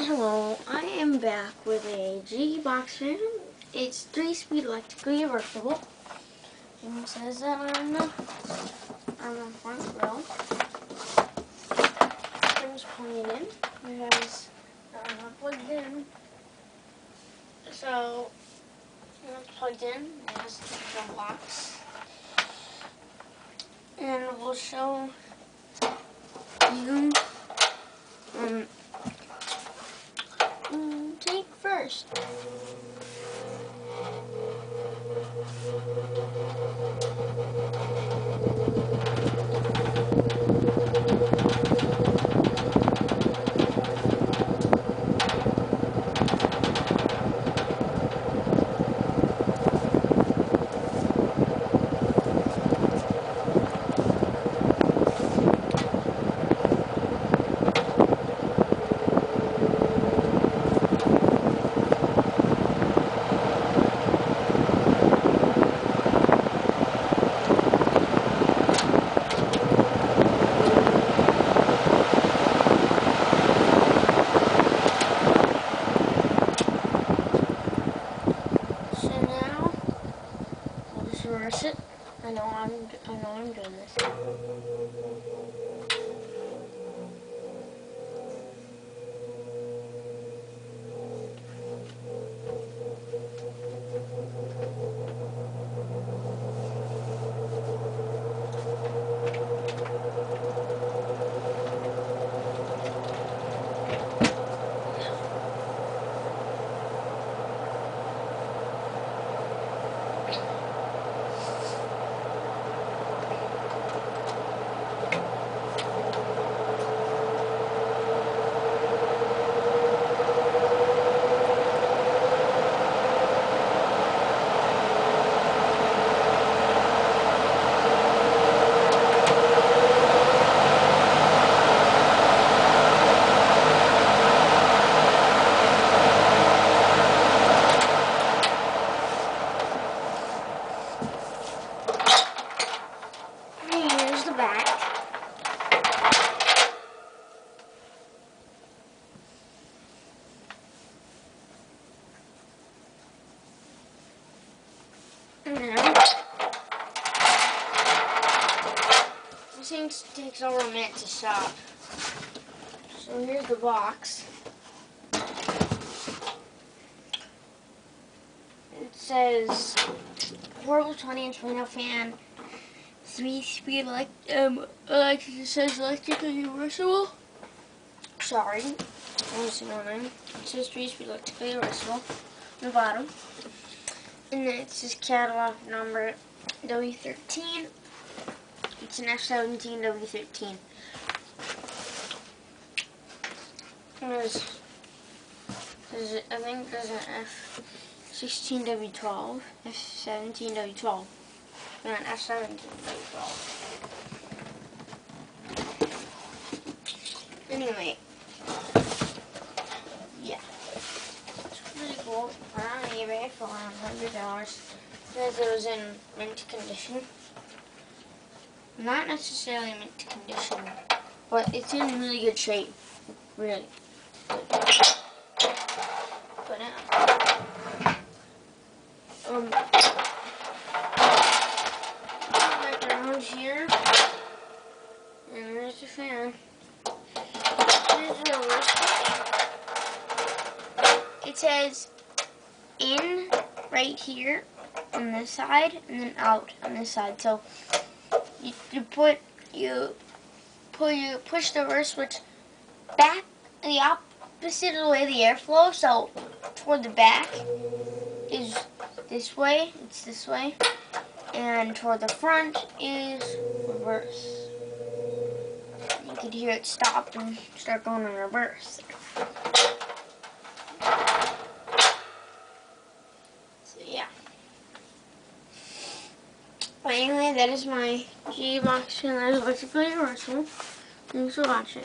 Hello, I am back with a G-Box fan. It's 3-speed electrically reversible. And it says that on the front grill. I'm just pulling it in because I'm not plugged in. So, when it's plugged in, it has the box. And we'll show you take first. Reverse it. I know I'm doing this. Here's the back. Now, this thing takes over a minute to stop. So here's the box. It says portable 20-inch window fan, 3-speed it says electrically reversible. Sorry, I was wrong. It says 3-speed electrically reversible on the bottom. And then it says catalog number W13. It's an F17W13. I think there's an F16W12, F17W12, and an F17W12. Anyway, yeah, it's pretty cool. I found it on eBay for around $100 because it was in mint condition. Not necessarily mint condition, but it's in really good shape. Really good. But back around here, and there's the fan. It says in right here on this side, and then out on this side. So you push the reverse switch back the opposite of the way the air flows. So toward the back is this way. It's this way, and toward the front is reverse. You could hear it stop and start going in reverse. So yeah. But anyway, that is my G-Box fan that is electrically reversible. Thanks for watching.